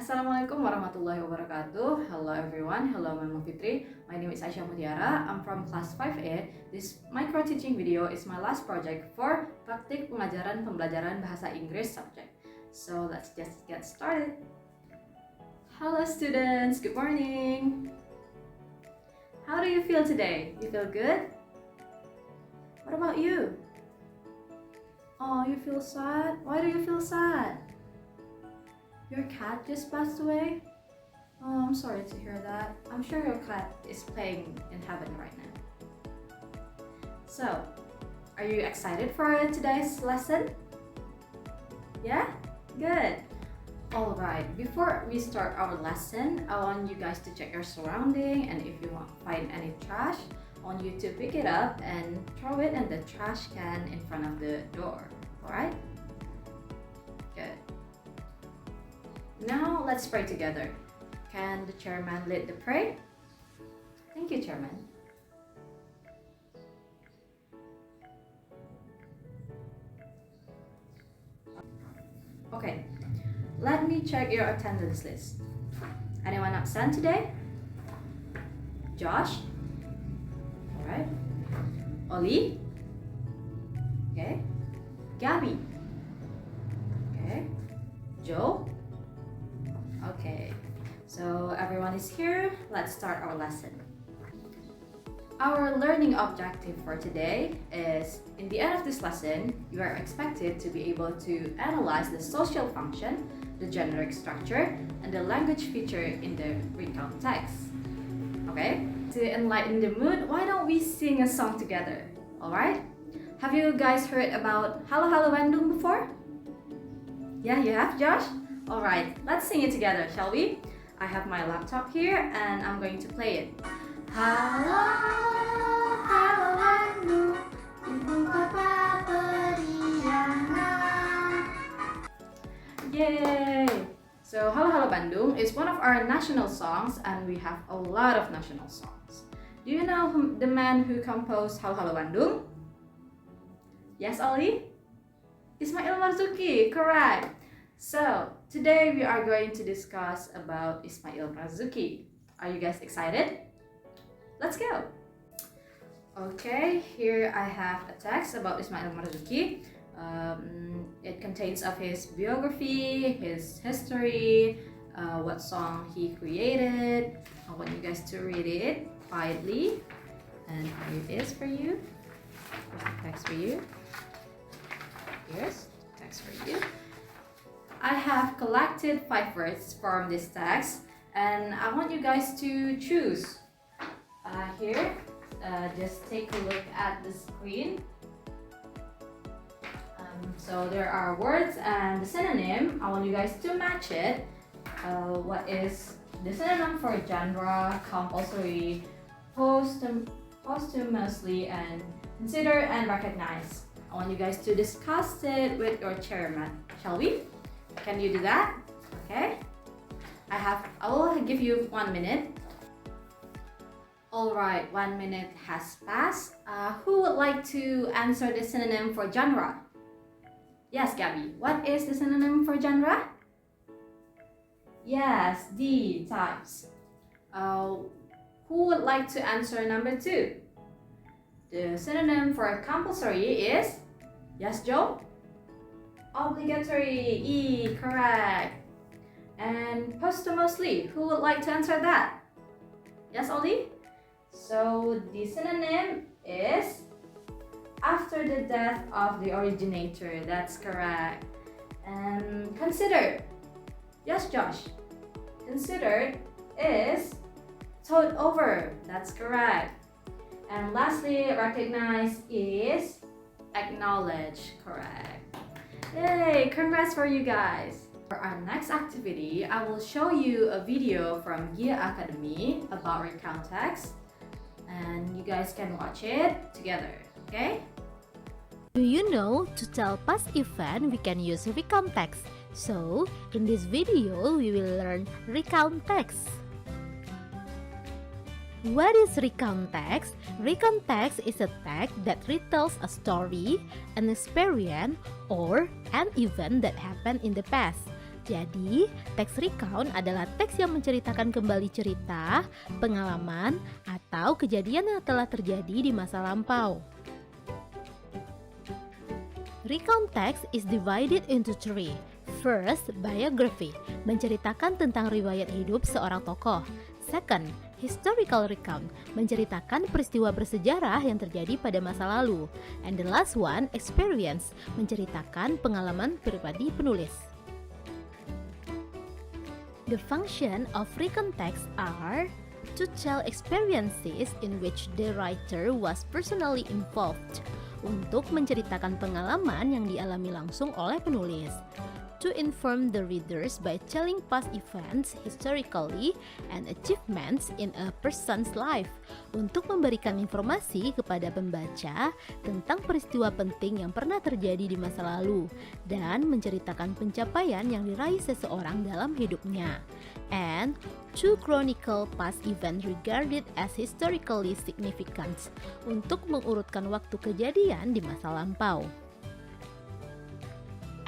Assalamualaikum warahmatullahi wabarakatuh. Hello everyone. Hello Mama Fitri. My name is Aisyah Mutiara. I'm from class 5A. This micro-teaching video is my last project for Praktik Pengajaran Pembelajaran Bahasa Inggris subject. So let's just get started. Hello students, good morning. How do you feel today? You feel good? What about you? Oh, you feel sad? Why do you feel sad? Your cat just passed away? Oh, I'm sorry to hear that. I'm sure your cat is playing in heaven right now. So, are you excited for today's lesson? Yeah? Good. Alright, before we start our lesson, I want you guys to check your surrounding, and if you find any trash, I want you to pick it up and throw it in the trash can in front of the door. Alright? Good. Now let's pray together. Can the chairman lead the prayer? Thank you, chairman. Okay, let me check your attendance list. Anyone absent today? Josh? Alright. Oli? Okay. Gabby? Okay. Joe? Okay, so everyone is here. Let's start our lesson. Our learning objective for today is, in the end of this lesson, you are expected to be able to analyze the social function, the generic structure, and the language feature in the recount text. Okay, to enlighten the mood, why don't we sing a song together? Alright? Have you guys heard about Halo Halo Bandung before? Yeah, you have, Josh? Alright, let's sing it together, shall we? I have my laptop here and I'm going to play it. Halo, halo Bandung, ibu kota periangan. Yay! So, Halo Halo Bandung is one of our national songs, and we have a lot of national songs. Do you know the man who composed Halo Halo Bandung? Yes, Oli? Ismail Marzuki, correct. So, today we are going to discuss about Ismail Marzuki. Are you guys excited? Let's go! Okay, here I have a text about Ismail Marzuki. It contains of his biography, his history, what song he created. I want you guys to read it quietly. And here it is for you. Here's the text for you. Here's the text for you. I have collected 5 words from this text, and I want you guys to choose. Here, just take a look at the screen. So there are words and the synonym. I want you guys to match it. What is the synonym for genre, compulsory, posthumously, and consider and recognize? I want you guys to discuss it with your chairman. Shall we? Can you do that? Okay. I will give you 1 minute. Alright, 1 minute has passed. Who would like to answer the synonym for genre? Yes, Gabby. What is the synonym for genre? Yes, D, types. Who would like to answer number 2? The synonym for compulsory is? Yes, Joe? Obligatory, E, correct. And posthumously, who would like to answer that? Yes, Oli? So the synonym is after the death of the originator. That's correct. And considered. Yes, Josh. Considered is towed over. That's correct. And lastly, recognize is acknowledge. Correct. Yay! Congrats for you guys! For our next activity, I will show you a video from Gia Academy about recount text, and you guys can watch it together, okay? Do you know, to tell past event we can use recount text. So, in this video we will learn recount text. What is recount text? Recount text is a text that retells a story, an experience, or an event that happened in the past. Jadi, teks recount adalah teks yang menceritakan kembali cerita, pengalaman, atau kejadian yang telah terjadi di masa lampau. Recount text is divided into three. First, biography, menceritakan tentang riwayat hidup seorang tokoh. Second, historical recount, menceritakan peristiwa bersejarah yang terjadi pada masa lalu. And the last one, experience, menceritakan pengalaman pribadi penulis. The function of recount text are to tell experiences in which the writer was personally involved, untuk menceritakan pengalaman yang dialami langsung oleh penulis. To inform the readers by telling past events historically and achievements in a person's life, untuk memberikan informasi kepada pembaca tentang peristiwa penting yang pernah terjadi di masa lalu dan menceritakan pencapaian yang diraih seseorang dalam hidupnya. And to chronicle past events regarded as historically significant, untuk mengurutkan waktu kejadian di masa lampau.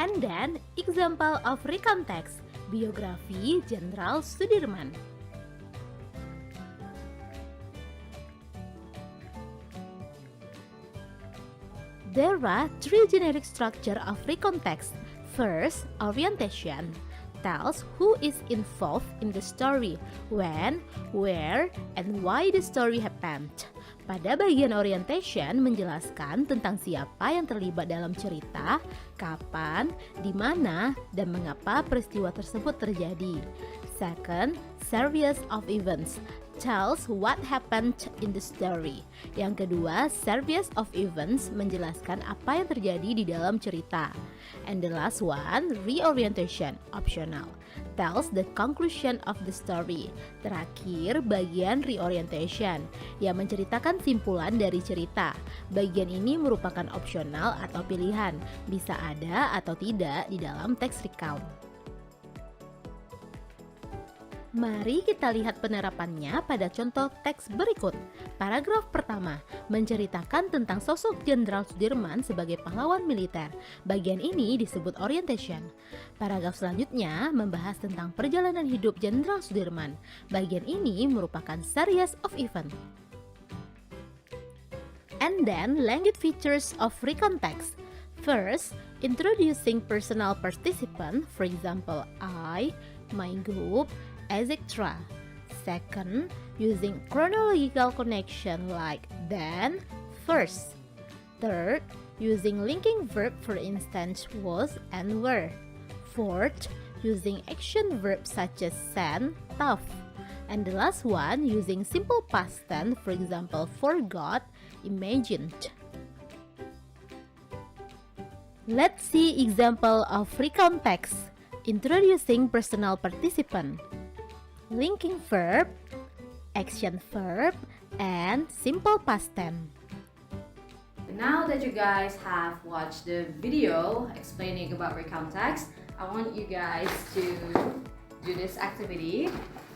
And then, example of recount text, biografi Jenderal Sudirman. There are three generic structure of recount text. First, orientation tells who is involved in the story, when, where, and why the story happened. Pada bagian orientation menjelaskan tentang siapa yang terlibat dalam cerita, kapan, di mana, dan mengapa peristiwa tersebut terjadi. Second, series of events tells what happened in the story. Yang kedua, series of events menjelaskan apa yang terjadi di dalam cerita. And the last one, reorientation, optional, tells the conclusion of the story. Terakhir, bagian reorientation yang menceritakan simpulan dari cerita. Bagian ini merupakan opsional atau pilihan, bisa ada atau tidak di dalam teks recount. Mari kita lihat penerapannya pada contoh teks berikut. Paragraf pertama, menceritakan tentang sosok Jenderal Sudirman sebagai pahlawan militer. Bagian ini disebut orientation. Paragraf selanjutnya membahas tentang perjalanan hidup Jenderal Sudirman. Bagian ini merupakan series of event. And then, language features of recount text. First, introducing personal participant, for example, I, my group, etc. Second, using chronological connection like then, first. Third, using linking verb, for instance, was and were. Fourth, using action verbs such as sent, tough. And the last one, using simple past tense, for example, forgot, imagined. Let's see example of recount text. Introducing personal participant, linking verb, action verb, and simple past tense. Now that you guys have watched the video explaining about recount text, I want you guys to do this activity.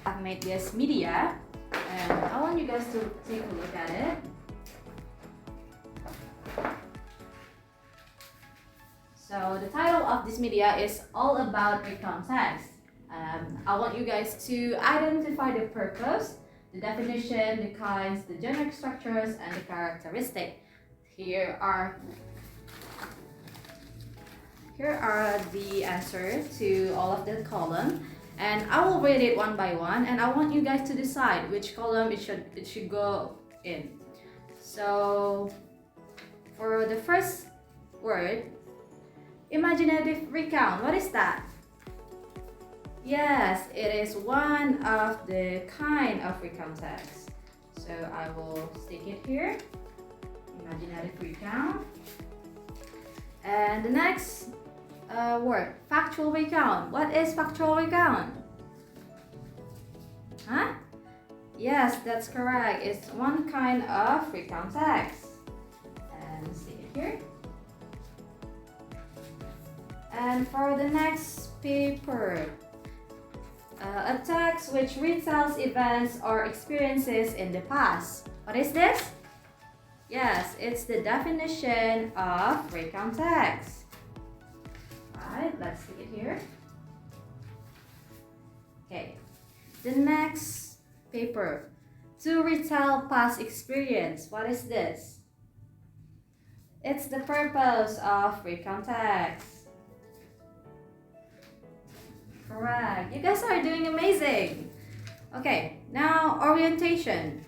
I've made this media and I want you guys to take a look at it. So the title of this media is all about recount text. I want you guys to identify the purpose, the definition, the kinds, the generic structures, and the characteristic. Here are the answer to all of the column, and I will read it one by one, and I want you guys to decide which column it should go in. So for the first word, imaginative recount, what is that? Yes, it is one of the kind of recount text. So I will stick it here. Imaginative recount. And the next word, factual recount. What is factual recount? Huh? Yes, that's correct. It's one kind of recount text. And stick it here. And for the next paper, a text which retells events or experiences in the past. What is this? Yes, it's the definition of recount text. Alright, let's stick it here. Okay, the next paper. To retell past experience. What is this? It's the purpose of recount text. Correct. You guys are doing amazing. Okay, now orientation.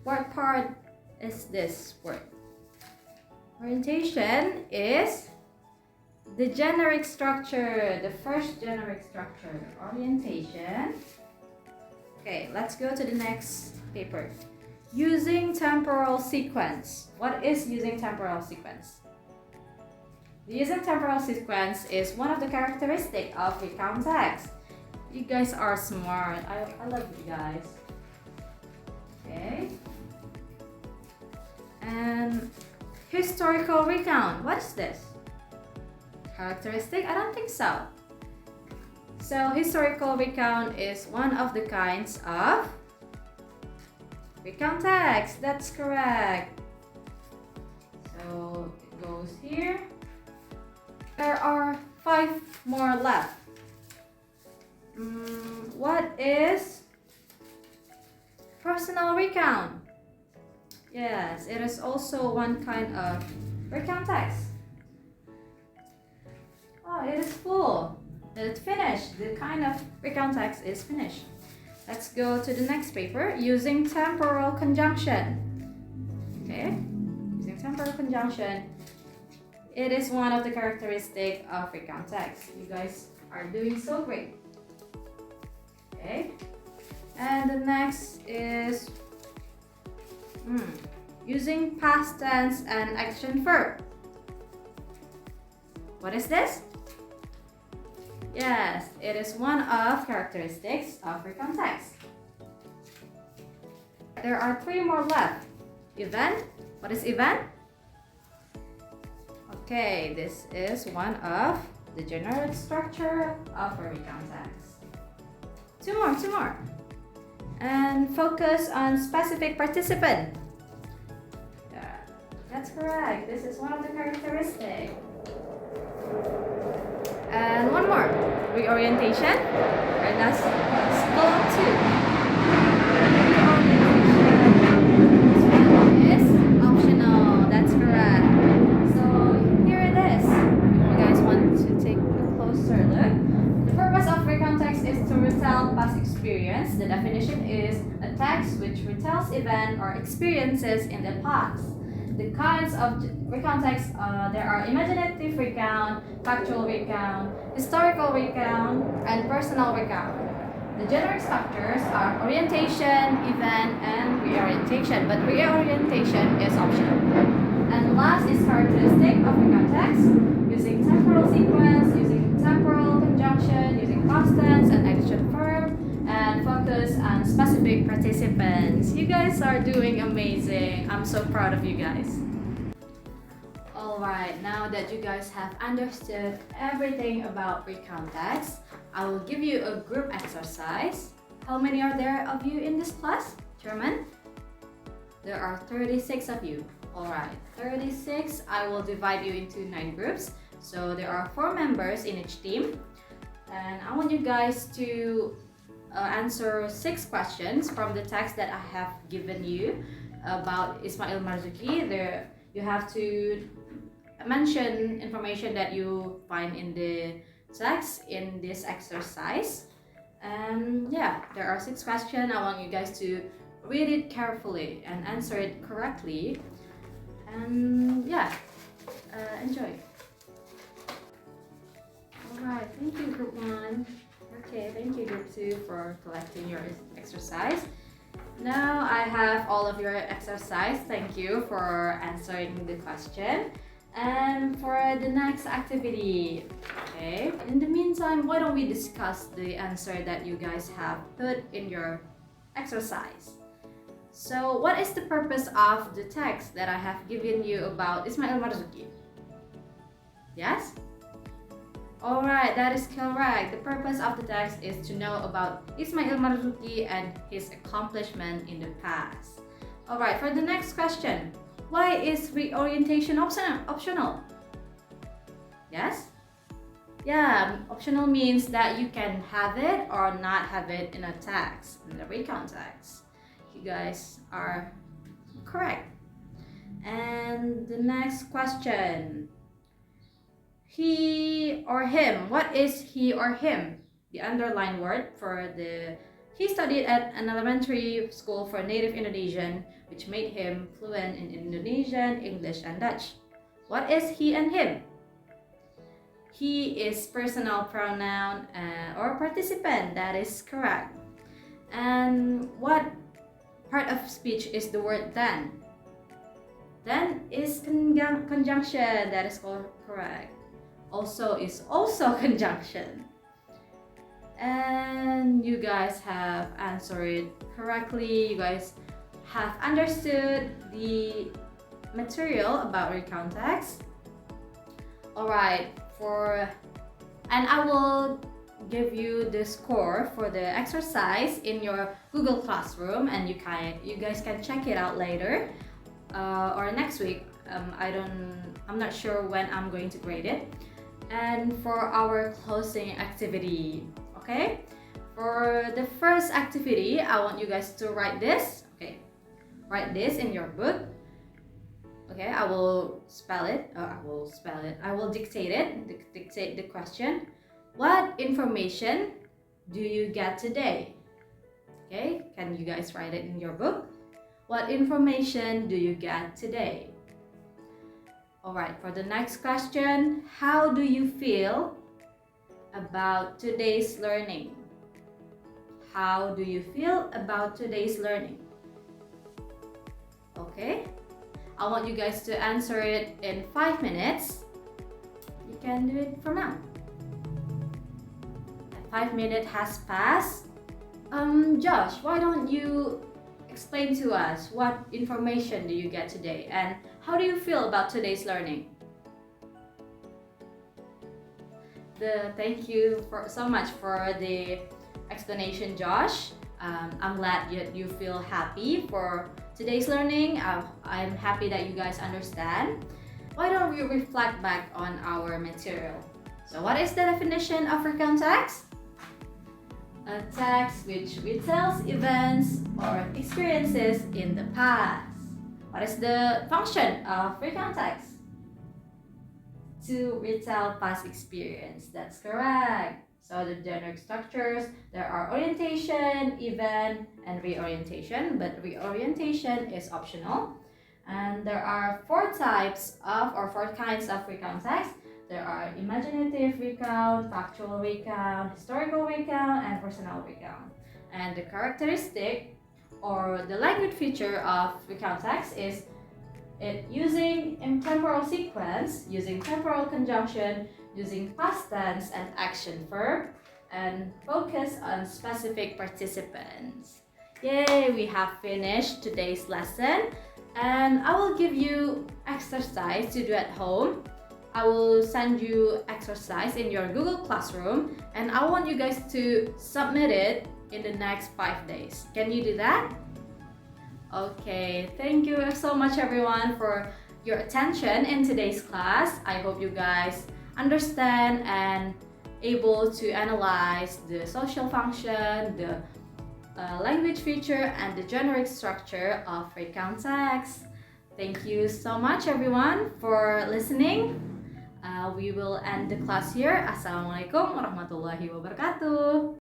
What part is this word? Orientation is the generic structure, the first generic structure, orientation. Okay, let's go to the next paper. Using temporal sequence. What is using temporal sequence? Using temporal sequence is one of the characteristics of recount text. You guys are smart. I love you guys. Okay. And historical recount. What is this? Characteristic? I don't think so. So historical recount is one of the kinds of recount text. That's correct. So it goes here. There are 5 more left. What is personal recount? Yes, it is also one kind of recount text. Oh, it is full. It's finished. The kind of recount text is finished. Let's go to the next paper. Using temporal conjunction. Okay, using temporal conjunction. It is one of the characteristics of recount text. You guys are doing so great. Okay, and the next is using past tense and action verb. What is this? Yes, it is one of characteristics of recount text. There are 3 more left. Event. What is event? Okay, this is one of the generic structure of a recount text. 2 more. And focus on specific participant. Yeah, that's correct. This is one of the characteristics. And 1 more. Reorientation. Alright, let's go on to. Reorientation is optional. That's correct. So here it is. If you guys want to take a closer look. The purpose of recount text is to retell past experience. The definition is a text which retells events or experiences in the past. The kinds of recount text, there are imaginative recount, factual recount, historical recount, and personal recount. The generic structures are orientation, event, and reorientation, but reorientation is optional. And last is characteristic of recount text, using temporal sequence, using temporal conjunction, using past tense and action verb, and focus on specific participants. You guys are doing amazing. I'm so proud of you guys. Alright, now that you guys have understood everything about recount text, I will give you a group exercise. How many are there of you in this class? German? There are 36 of you. Alright, 36. I will divide you into 9 groups. So there are 4 members in each team. And I want you guys to answer 6 questions from the text that I have given you about Ismail Marzuki. There you have to mention information that you find in the text in this exercise. And yeah, there are 6 questions. I want you guys to read it carefully and answer it correctly. And yeah, enjoy. Alright, thank you group 1. Okay, thank you group 2 for collecting your exercise. Now I have all of your exercise. Thank you for answering the question. And for the next activity, okay, in the meantime, why don't we discuss the answer that you guys have put in your exercise? So what is the purpose of the text that I have given you about Ismail Marzuki? Yes? Alright, that is correct. The purpose of the text is to know about Ismail Marzuki and his accomplishment in the past. Alright, for the next question, why is reorientation optional? Yes? Yeah, optional means that you can have it or not have it in a text, in the recount text. You guys are correct. And the next question. He or him. What is he or him? The underlined word for the he studied at an elementary school for native Indonesian, which made him fluent in Indonesian, English, and Dutch. What is he and him? He is personal pronoun or participant. That is correct. And what part of speech is the word then? Then is conjunction. That is correct. Also is also conjunction. And you guys have answered correctly. You guys have understood the material about recount text. Alright, and I will give you the score for the exercise in your Google Classroom, and you guys can check it out later or next week. I'm not sure when I'm going to grade it. And for our closing activity, okay? For the first activity, I want you guys to write this. Okay, write this in your book. Okay, I will spell it. I will dictate it. Dictate the question. What information do you get today? Okay, can you guys write it in your book? What information do you get today? Alright, for the next question, how do you feel about today's learning? How do you feel about today's learning? Okay, I want you guys to answer it in 5 minutes. You can do it from now. 5 minutes has passed. Josh, why don't you explain to us what information do you get today and how do you feel about today's learning? Thank you so much for the explanation, Josh. I'm glad you feel happy for today's learning. I'm happy that you guys understand. Why don't we reflect back on our material? So what is the definition of recount text? A text which retells events or experiences in the past. What is the function of recount text? To retell past experience. That's correct. So the generic structures, there are orientation, event, and reorientation, but reorientation is optional. And there are 4 kinds of recount text. There are imaginative recount, factual recount, historical recount, and personal recount. And the characteristic or the language feature of recount text is it using temporal sequence, using temporal conjunction, using past tense and action verb, and focus on specific participants. Yay, we have finished today's lesson, and I will give you exercise to do at home. I will send you exercise in your Google Classroom, and I want you guys to submit it in the next 5 days. Can you do that? Okay, thank you so much everyone for your attention in today's class. I hope you guys understand and able to analyze the social function, the language feature, and the generic structure of recount text. Thank you so much everyone for listening. We will end the class here. Assalamualaikum warahmatullahi wabarakatuh.